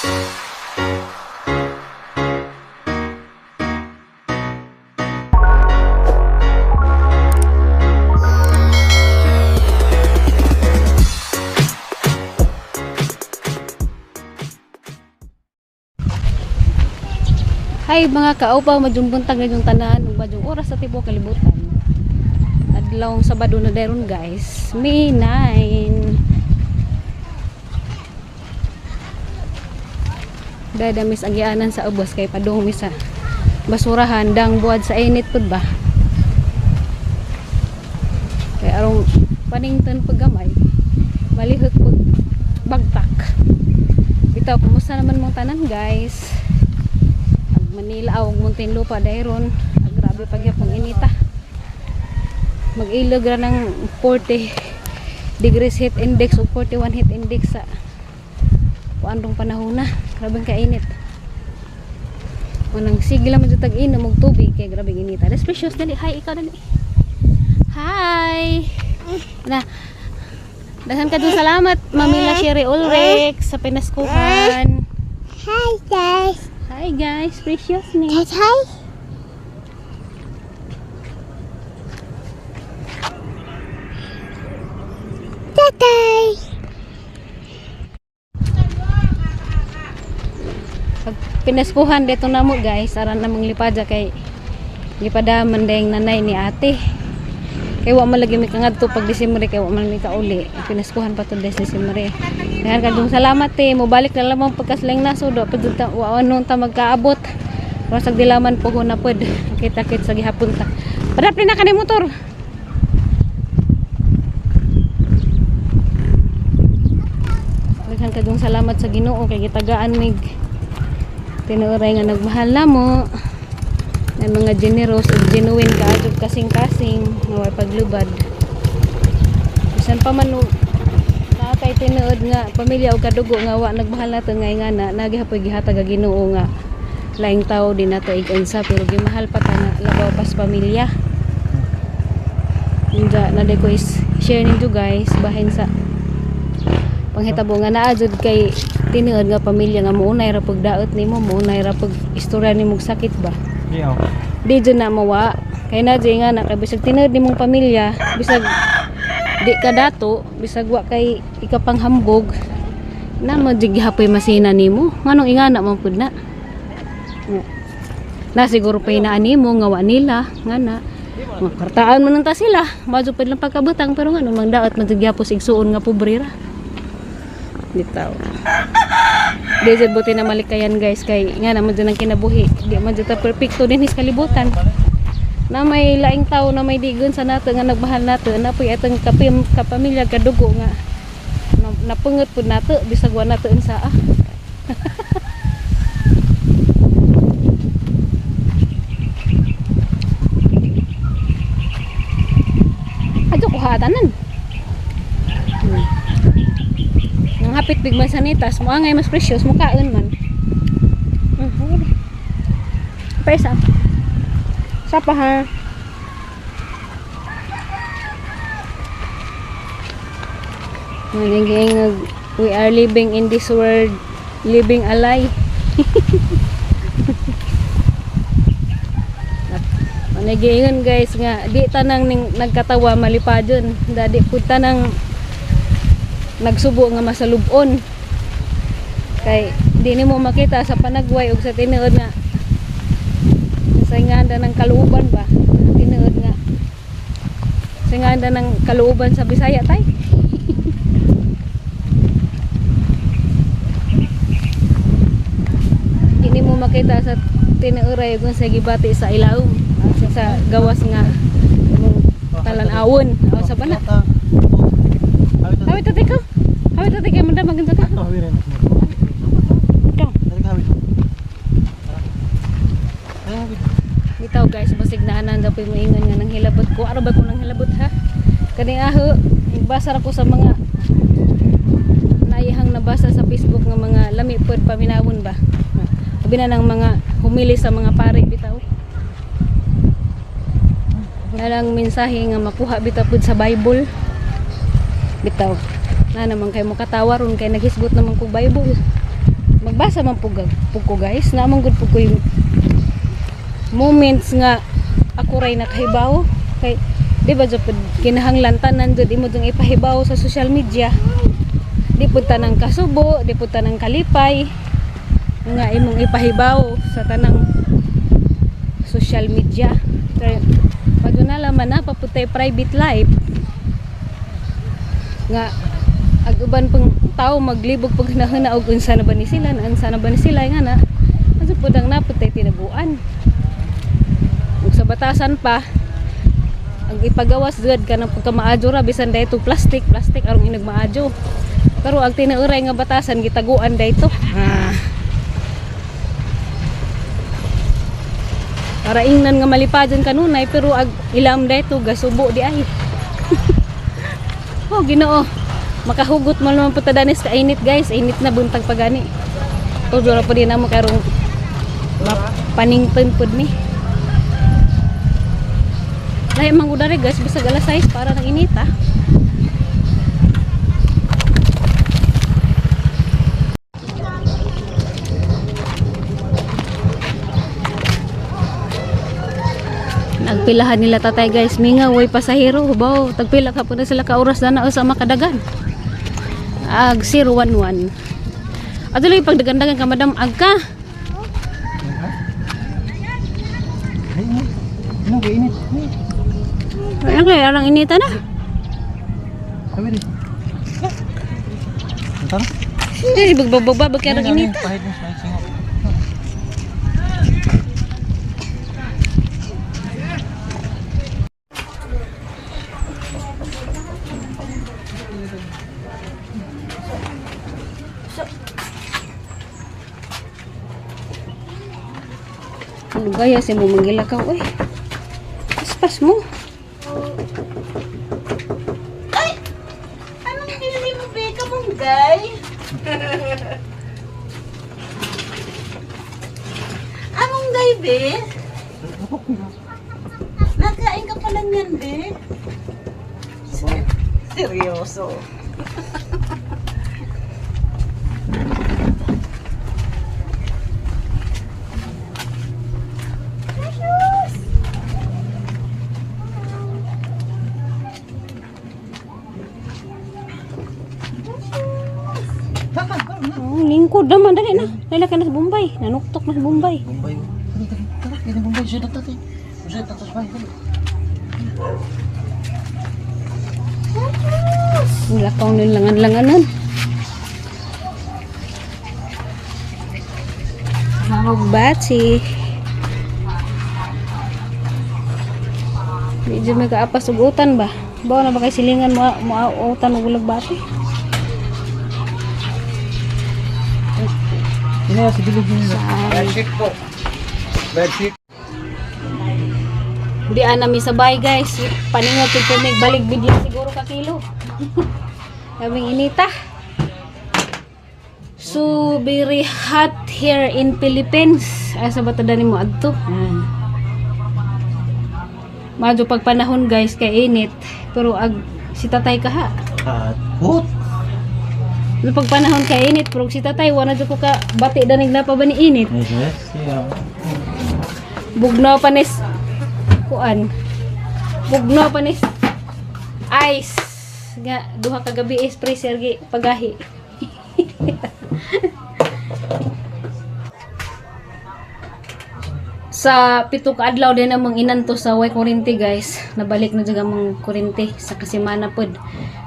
Hi mga kaupaw, majumbunta ngayong tanan ug madyong oras sa tibuok kalibutan. Adlawng Sabado na dayon guys, May 9. Dadamis agianan sa ubos kay padung misa basurahan dang buad sa init pud ba. Kay arong panington paggamay, malihot pud bagtak. Bitaw, kumusta naman mong tanan guys? Manila o Muntinlupa dayron, grabe pagyapong inita. Mag-ilog ra ng 40 degrees heat index o 41 heat index sa kuandong panahon na. Grabe ka init. Unang sige lang tag inom og tubig kay grabe inita. That's precious dali. Hi, ikaw dali. Hi. Na. Daghan ka dun salamat Mamila Sherry Ulrich sa pinaskuhan. Hi guys. Hi guys, precious ni. Hi. Tatay. Pag pinaskuhan dito na mo guys, aran namang lipadya kay lipadaman dayang nanay ni ate. Kay wa man lagi mi kangadto pag Disyembre kay wa man mi kauli. Pinaskuhan pa to des Disyembre. Dahan kadtong salamat mo balik na lamang pagkasling nasudo pud wa anon ta magkaabot. Rasag dilaman po na pud kita-kit sa gihapon ta. Padapli na kanay motor. Dahan kadtong salamat sa Ginoo kay gitagaan mig tinuray nga nagmahal namo. Ng mga generous ug genuine kaadto kasing-kasing nga way paglubad. Bisan pa man kay tinuod nga pamilya o kadugo nga wa nagmahal nato ngay nga na nagihapoy gihatag ga Ginoo nga laing tao din nato igunsa pero gimahal pa ta nga labaw pas pamilya. Inja na ko is share ninyo guys bahin sa panghitabo nga naa jud kay tinuod nga pamilya nga muunay ra pagdaot nimo, muunay ra pag istorya nimo sakit ba. Yeah. Di dyan na mawa kay na dyan nga na kay bisag tinuod nimong pamilya bisag di ka dato bisag wa kay ikapang hambog na maghapoy masina nimo nganong ingana man pud na siguro pa inaan nimo nga wa nila ngana kartaan man ta sila madyo pud lang pagkabutang pero ngano mang daot magyapos igsuon nga pobre ra bitaw. Di jud buti na malikayan guys kay nga naman dyan ang kinabuhi di man dyan ta perfecto din his kalibutan na may laing tao na may digon sa nato nga nagmahal nato na po itong kapamilya kadugo nga napungot po nato bisag wa nato unsa adto ko hatanan nang hapit big man sanitas mo angay mas precious mo kaon man pesa sapa ha maniging we are living in this world living a lie. Manigingon guys nga di tanang ning nagkatawa malipadyon dadi pud tanang nagsubo nga masalubon kay di nimo makita sa panagway ug sa tinuod nga sa inganda ng kaluuban ba tinuod nga sa inganda ng kaluuban sa Bisaya tay. Di nimo makita sa tinuoray kung sa gibati sa ilaw sa gawas nga talan-awon sa bana. Hawit tati ko. Hawit tati kay manda maganda ka. Bitaw guys, basig na anan daw moingon nga nang hilabot ko. Ano ba ko nang hilabot ha? Kani aho, nagbasa ra ko sa mga naihang nabasa sa Facebook nga mga lami pod paminawon ba. Sabi na ng mga humili sa mga pari bitaw. Nalang mensahe nga makuha bitaw pod sa Bible. Bitaw. Na naman kay mo katawa ron kay naghisgot naman ko Bible. Magbasa asa man pug ko guys, naman gud pug ko yung moments nga ako ray nakahibaw kay di ba jud kinahanglan tanan jud imo dong ipahibaw sa social media. Di pud tanang kasubo, di pud tanang kalipay nga imong ipahibaw sa tanang social media. Kay pag nalaman na paputay private life nga ag uban pang tao maglibog pag hinahuna og unsa na ba ni sila nga na asa pud ang naputay tinabuan. Ug sa batasan pa ang ipagawas gud kanang pagkamaadyo ra bisan dayto plastic arong inagmaadyo. Pero ang tinauray nga batasan gitaguan dayto. Para ingnan nga malipadan kanunay pero ag ilam dayto gasubo di ay. Oh Ginoo. Makahugot mo naman po tadanis ka init guys, init na buntag pagani. Tudo ra po din namo karong panington pud mi. Dahil mangudari guys, bisag alas 6 para ng inita. Nagpilahan nila tatay guys, minga way pasahero, baw tagpila ka po na sila ka oras na sa makadagan. Ag 011. Ato lagi pagdagandagan ka madam agka. Ano ba init? Ano kaya arang inita na? Kami rin. Tara. Eh bagbababa kaya arang inita. Pahit mo sa singok. Ano gaya si mo manggilakaw eh. Paspas mo. Ay! Anong pinili mo, Beka mong guy? Anong guy, Be? Nakain ka pala niyan, Be? Seryoso. Oh, lingkod naman dali na. Nalaka na sa Bombay. Nanuktok na sa Bombay. Bombay. Tara, kaya Bombay. Sudah tatay. Sudah tatay sa bahay. Nilakaw nilangan-langanan. Magbati. Medyo may kaapas ugutan ba? Bawa na ba kay silingan mo utan og bati? Ini si bilog niya. Bedsheet po. Bedsheet. Di anami sabay guys. Paningot ito balik video siguro ka kilo. Kaming inita. So very hot here in Philippines. Asa ba tada nimo adto? Medyo pag panahon guys kay init pero ag si tatay kaha. Hot. No pag panahon kay init pero si tatay wala jud ko ka bati danig na pa ba ni init. Yes, yeah. Bugnaw panis kuan. Bugnaw panis ice nga duha ka gabi is freezer gi pagahi. Sa pito ka adlaw din namang inanto sa way kuryente guys. Nabalik na jud among kuryente sa kasimana pod.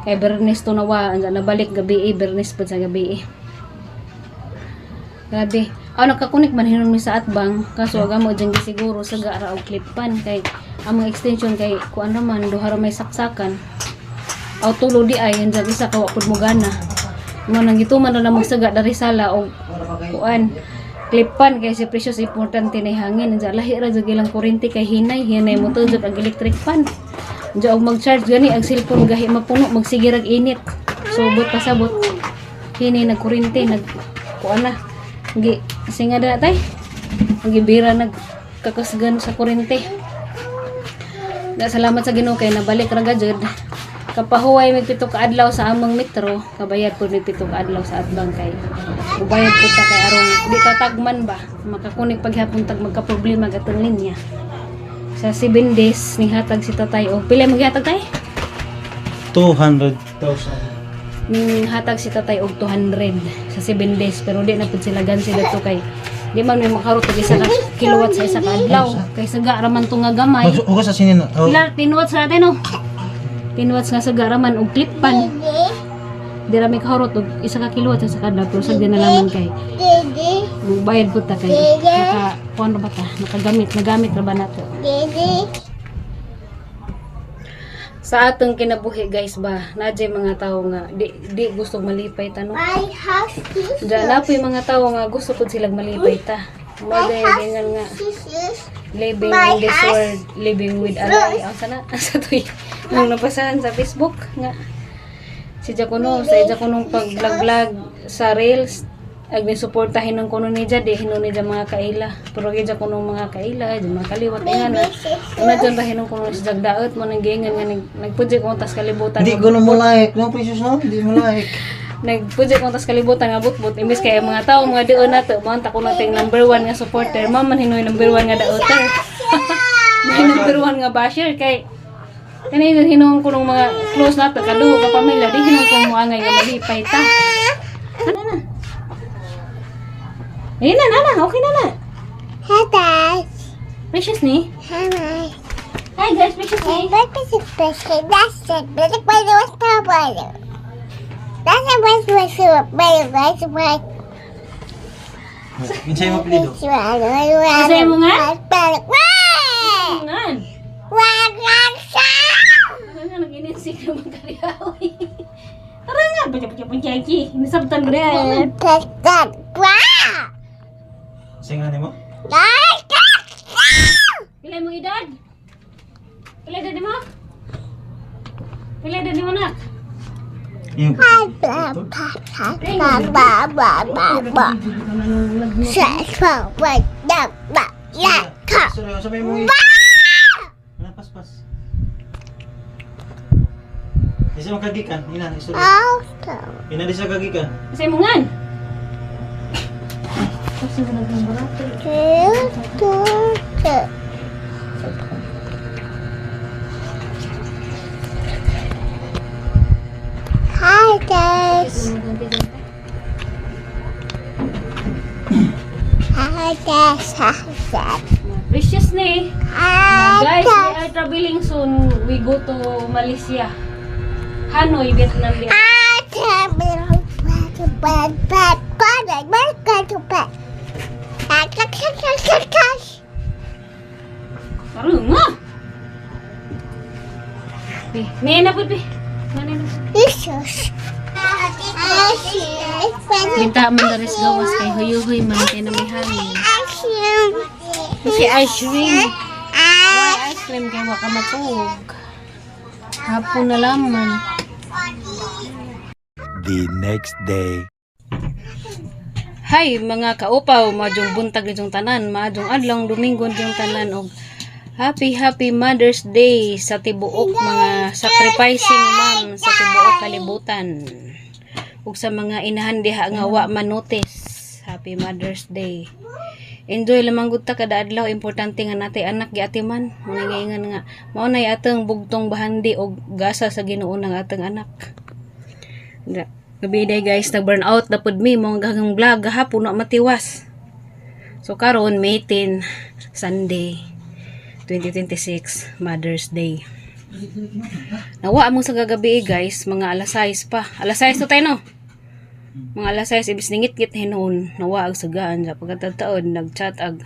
Kay Bernes to nawa anja nabalik gabi Bernes pod sa gabi. Grabe. Nakakunik man hinon mi sa atbang kaso aga mo dyan siguro sa gara og clipan kay among extension kay kuan naman duha ra may saksakan. Aw tulo di ay anja isa ka wa pod mo gana. Mo nang gituman na namang saga dari sala og kuan klipan kay si precious importante na hangin anja lahi ra jud ilang kuryente kay hinay mo tujud ang electric fan anja og mag-charge gani ang cellphone gahi mapuno magsigirag init subot pasabot hinay nag kuryente nag kuan na gi singa na tay gibira nag kakasgan sa kuryente da salamat sa Ginoo kay nabalik ra gajud kapahuway may pito ka adlaw sa among metro kabayad pud may pito ka adlaw sa atbang kay Ubayad po ta kay aron di tatagman ba makakunik paghapon tag magka-problema gatong linya. Sa 7 days ni hatag si tatay og pila mo gihatag tay? 200,000. Ning hatag si tatay og 200 sa 7 days pero di na pud sila gan sila to kay di man may makarot og isa ka kilowatt sa isa ka adlaw kay saga raman to nga gamay. Hugas sa sinin. Oh. Pila 10 watts sa atin no. 10 watts nga saga raman og clip-pan. Di ra may kaharot og isa ka kilowatt sa isa ka adlaw pero sagdi na lamang kay Didi, bayad pud ta kay naka kuan ra ba ta nagamit ra ba nato. Didi. Sa atong kinabuhi guys ba, nadjay mga tao nga di gusto malipay ta no. My house is Diyan na po yung mga tao nga gusto po silang malipay ta. Mga ganyan nga living in this world, living with Allah. Ang sana, sa to nung napasahan sa Facebook nga. Si Jacono, sa Jaconong pag-vlog sa Reels, ag suportahin ng kuno ni Jade, hinuni dyan mga kaila. Pero kaya Jaconong mga kaila, dyan mga kaliwat nga na. Una dyan rahin ng kuno si Jagdaot, mo nang ganyan nga, nagpudya kong tas kalibutan. Hindi ko na mo like. No, precious no? Hindi mo like. Nagpudya kong tas kalibutan nga butbut. Imbis kaya mga tao, mga diyon na to, mga tako natin number 1 nga supporter. Maman hinoy number 1 nga daoter. May number 1 nga basher kay kani hinuon ko ng mga close nato kadugo ka pamilya di hinuon ko mo angay nga malipay ta. Ano na? Ayun na, okay na. Hi guys. Precious ni. Hi. Hi guys, precious ni. What is it? That's it. But it was trouble. That's it. Minsay mo pilido. Masaya mo nga? Ngan. Ano nga nag-inisik na magkariyawi. Tara nga, pagkaki. Inisabtan ko na. Singanin mo? Pilay mo edad? Pilay edad mo? Pilay edad mo nak? Yung sorry, sabi mo yung pas. Isa mo kagikan, ina, istorya. Ina di sa kagikan. Masaya mo ngan. Kasi mo nagmamarato. Hi guys. Precious ni. Guys, we are traveling soon. We go to Malaysia. Hanoi, Vietnam. Parang nga. Nena po, Minta man daris gawas kay huyuhoy man kay na may hangin. Si ice cream. Why ice cream kay waka matug. Hapon na laman. The next day. Hi mga kaupaw, madjong buntag nitong tanan, madjong adlaw Domingo nitong tanan og happy Mother's Day sa tibuok mga sacrificing mom sa tibuok kalibutan. Ug sa mga inahan diha nga wa man notice. Happy Mother's Day. Enjoy lamang gud ta kada adlaw, importante nga natay anak giatiman. Muna gaingan nga mao nay atong bugtong bahandi og gasa sa Ginoo ng atong anak. Gabi day guys, nag-burn out na pud mi mo gagang vlog gahapon na matiwas. So karon May 10, Sunday 2026, Mother's Day. Nawa among sa gagabi guys, mga alas 6 pa. Alas 6 to tayo no? Mga alas 6, ibis ningit-ngit hinuon. Nawa ag sagaan sa pagkatataon, nag-chat ag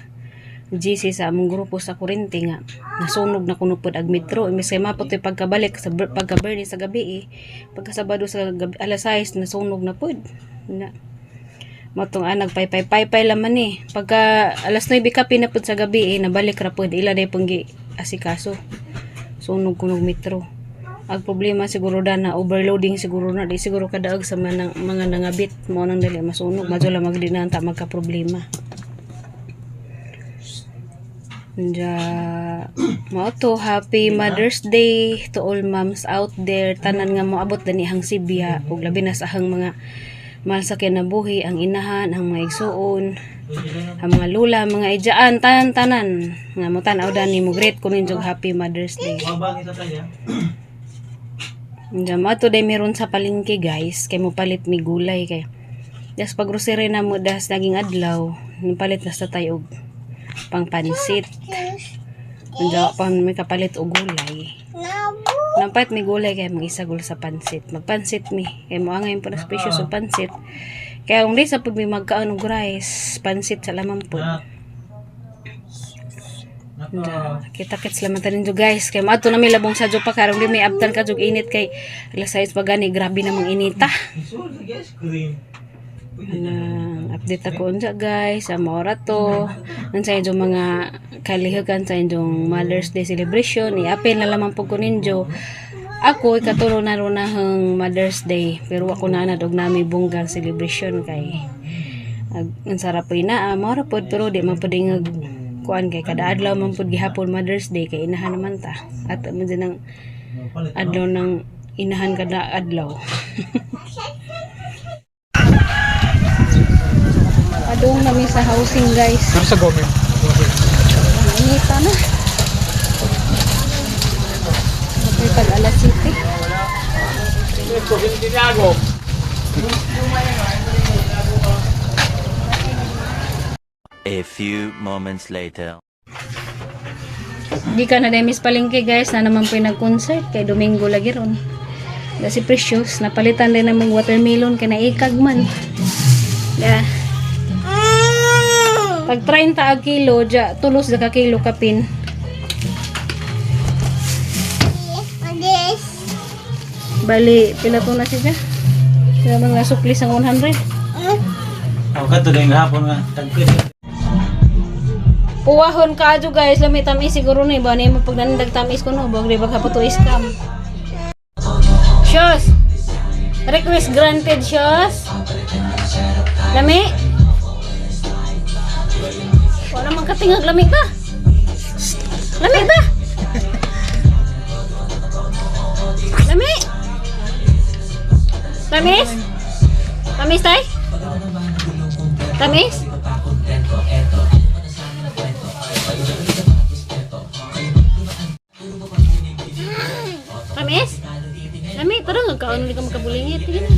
GC sa among grupo sa kurente nga. Nasunog na kuno pod ag metro. Imbis kay mapot yung pagkabalik sa pagka-burning sa gabi pagkasabado sa gabi, alas 6, nasunog na pod. Na. Matong anak pay laman pagka alas 9 ka pinapod sa gabi nabalik ra pod ila day panggi asikaso sunog kunog metro. Ang problema siguro na overloading siguro na di siguro kadaog sa mga nangabit mo nang dali masunog madula magdinan ta magka problema. Mao to, happy Mother's Day to all moms out there, tanan nga moabot danihang Sibya ug labi na sa ahang mga mahal sa kinabuhi ang inahan, ang mga igsuon, ang mga lula, mga ijaan, tanan-tanan nga mo tan-aw dani mo great kunin jog Happy Mother's Day. Mabangit na tayo. Nga to day meron sa palengke guys, kay mo palit mi gulay kay. Das pag grocery na mo das naging adlaw, palit na sa tayo og pang pansit. Anja pa may kapalit og gulay. Nampait mi gulay kay mag-isagol sa pansit. Magpansit mi kay mo angay po na special sa pansit. Kaya kung di sa pud mi magkaon og rice, pansit sa lamang po. Kita-kits laman tanin jo guys. Kay maato na mi labong sa jo pa karon di may abtan ka jog init kay alas 6 pa gani grabe namang inita. Update ako unsa guys, sa maora to. Unsa inyo mga kalihagan sa inyong Mother's Day celebration. I-apel na lamang po ko ninyo. Ako ikatulo na ron ng Mother's Day, pero ako na nadog nami bunggang celebration kay ang sarap po ina maora pod pero di man pwedeng kuan kay kada adlaw man pud gihapon Mother's Day kay inahan naman ta at man din ang adlaw ng inahan kada adlaw. Adong nami sa housing guys. Pero sa government. Inita na. Okay, pag alas 7. A few moments later. Di ka na demis palengke guys, na naman po nag-concert kay Domingo lagi ron. Kasi precious, napalitan din namang watermelon kay naikag man. Yeah. Pag 30 ag kilo, tulos ka kilo kapin. Bali, pila to na siya? Sila mga sukli sang 100. Ako ka to dahil hapon nga. Tagkit. Puwahon ka adyo guys, lamit tamis siguro na iba na yung pag nandag tamis ko no, bag di ba kapo to scam. Shoes! Request granted, shoes! Lami! Wala man katingag, lamig ba? Lamig ba? Lami! Tamis? Tamis tay? Tamis? Tamis? Lami, tara nagkaon ulit ka magkabulingit. Tingin na.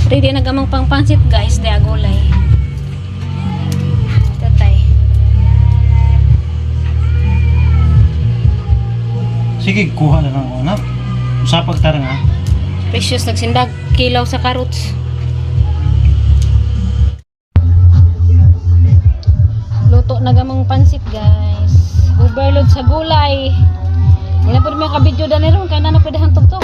Ready na gamang pangpansit guys, di agulay. Tatay. Sige, kuha na lang ako anak. Usapag tarang ha. Precious nagsindag kilaw sa carrots. Luto na gamang pansit guys. Overload sa gulay. Wala po may kabidyo na rin kaya na pwede hantog-tog.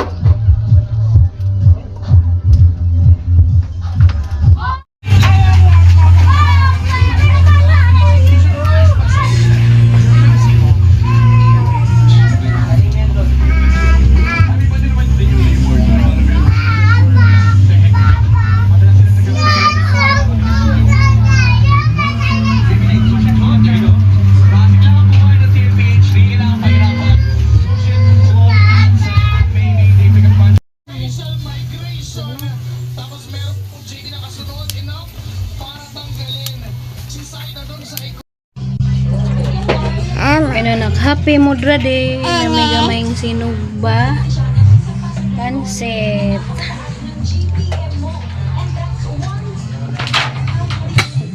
Happy Mudra Day na may gamayng sinugba pansit.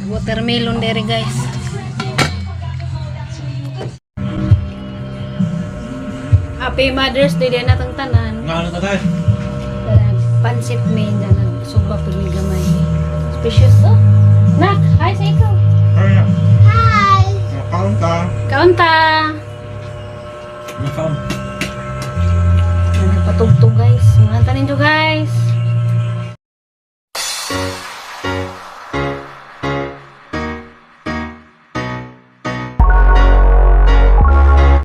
Watermelon dere guys. Happy Mother's Day din natang tanan. Nga ano ka tayo? Pansit may na sugba pud may gamay. Special to. Nak